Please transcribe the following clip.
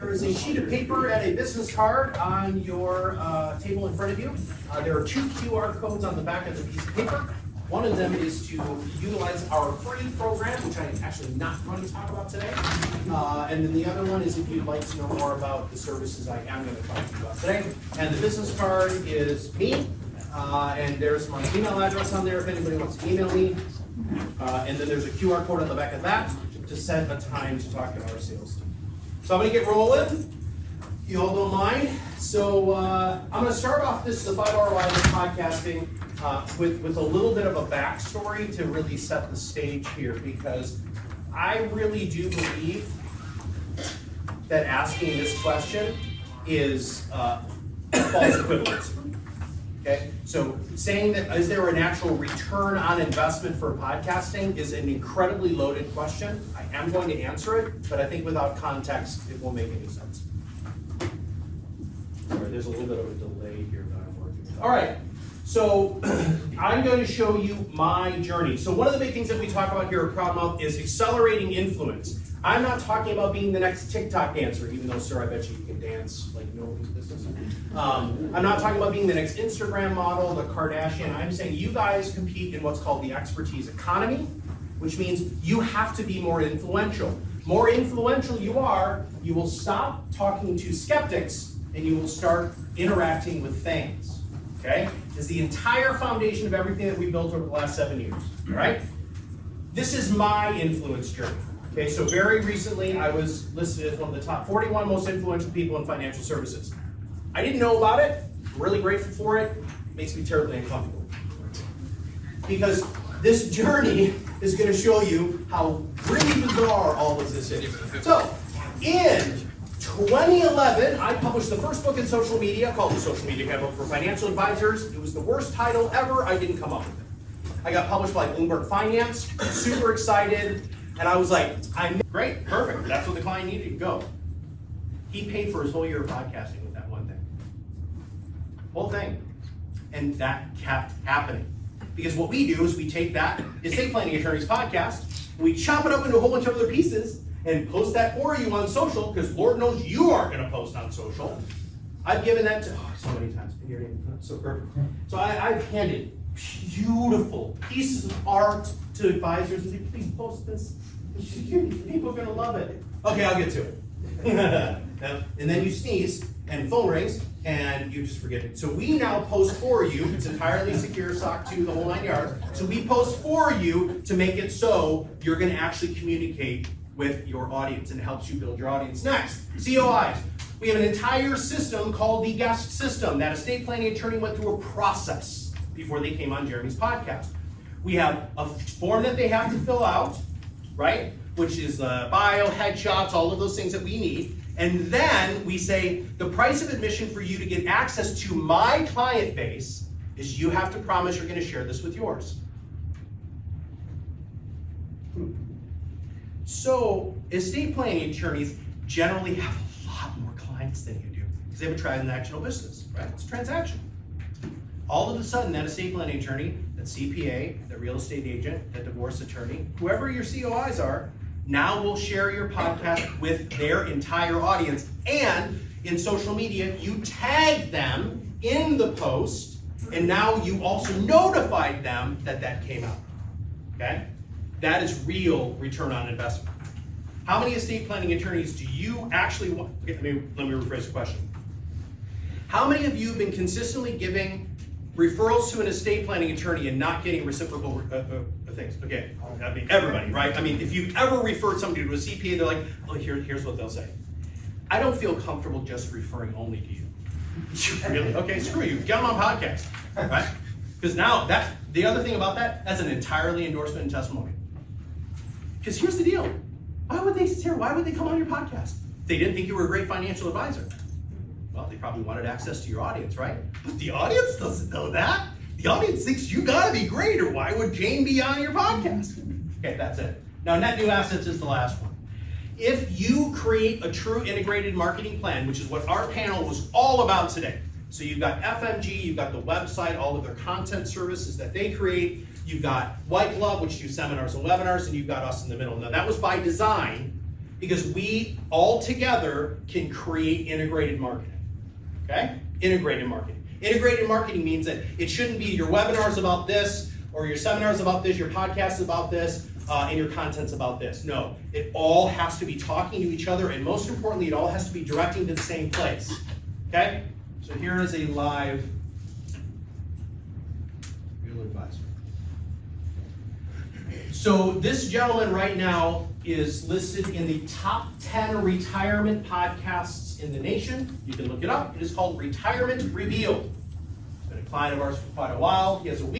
There is a sheet of paper and a business card on your table in front of you. There are 2 QR codes on the back of the piece of paper. One of them is to utilize our free program, which I'm actually not going to talk about today. And then the other one is if you'd like to know more about the services I am going to talk to you about today. And the business card is me, and there's my email address on there if anybody wants to email me. And then there's a QR code on the back of that to set a time to talk to our sales team. So I'm going to get rolling. You all don't mind. So I'm going to start off the 5 Hour Live podcasting with a little bit of a backstory to really set the stage here, because I really do believe that asking this question is false equivalence. Okay, so saying that is there an actual return on investment for podcasting is an incredibly loaded question. I am going to answer it, but I think without context, it won't make any sense. Sorry, there's a little bit of a delay here that I'm working with. All right, so I'm going to show you my journey. So one of the big things that we talk about here at Proudmouth is accelerating influence. I'm not talking about being the next TikTok dancer, even though, sir, I bet you can dance like nobody's business. I'm not talking about being the next Instagram model, the Kardashian. I'm saying you guys compete in what's called the expertise economy, which means you have to be more influential. More influential you are, you will stop talking to skeptics and you will start interacting with things, okay? It's the entire foundation of everything that we built over the last 7 years, all right? This is my influence journey. Okay, so very recently I was listed as one of the top 41 most influential people in financial services. I didn't know about it. I'm really grateful for it. It makes me terribly uncomfortable. Because this journey is going to show you how really bizarre all of this is. So, in 2011, I published the first book in social media called The Social Media Handbook for Financial Advisors. It was the worst title ever. I didn't come up with it. I got published by Bloomberg Finance. Super excited. And I was like, I'm great, perfect. That's what the client needed. Go. He paid for his whole year of podcasting with that one thing. Whole thing. And that kept happening. Because what we do is we take that estate planning attorney's podcast, and we chop it up into a whole bunch of other pieces and post that for you on social, because Lord knows you aren't going to post on social. I've given that to, so many times. So perfect. So I've handed beautiful pieces of art to advisors and say, please post this. People are going to love it. Okay, I'll get to it. And then you sneeze, and phone rings, and you just forget it. So we now post for you. It's entirely secure, SOC 2, the whole 9 yards. So we post for you to make it so you're going to actually communicate with your audience, and it helps you build your audience. Next, COIs. We have an entire system called the guest system. That estate planning attorney went through a process before they came on Jeremy's podcast. We have a form that they have to fill out, right? Which is bio, headshots, all of those things that we need. And then we say, the price of admission for you to get access to my client base is you have to promise you're going to share this with yours. So estate planning attorneys generally have a lot more clients than you do because they have a transactional business, right? It's a transaction. All of a sudden, that estate planning attorney, that CPA, that real estate agent, that divorce attorney, whoever your COIs are, now will share your podcast with their entire audience. And in social media, you tag them in the post, and now you also notified them that that came out. Okay? That is real return on investment. How many estate planning attorneys do you actually want? Okay, let me rephrase the question. How many of you have been consistently giving referrals to an estate planning attorney and not getting reciprocal things? Okay, I mean, everybody, right? I mean, if you've ever referred somebody to a CPA, they're like, oh, here's what they'll say. I don't feel comfortable just referring only to you. Really? Okay, screw you. Get them on podcast, right? Because now, the other thing about that's an entirely endorsement and testimony. Because here's the deal. Why would they come on your podcast? They didn't think you were a great financial advisor. Well, they probably wanted access to your audience, right? But the audience doesn't know that. The audience thinks you gotta be great, or why would Jane be on your podcast? Okay, that's it. Now, net new assets is the last one. If you create a true integrated marketing plan, which is what our panel was all about today. So you've got FMG, you've got the website, all of their content services that they create. You've got White Glove, which do seminars and webinars, and you've got us in the middle. Now, that was by design because we all together can create integrated marketing. Okay? Integrated marketing. Integrated marketing means that it shouldn't be your webinars about this, or your seminars about this, your podcasts about this, and your content's about this. No, it all has to be talking to each other, and most importantly, it all has to be directing to the same place. Okay? So here is a live real advisor. So this gentleman right now is listed in the top 10 retirement podcasts in the nation. You can look it up. It is called Retirement Revealed. Been a client of ours for quite a while. He has a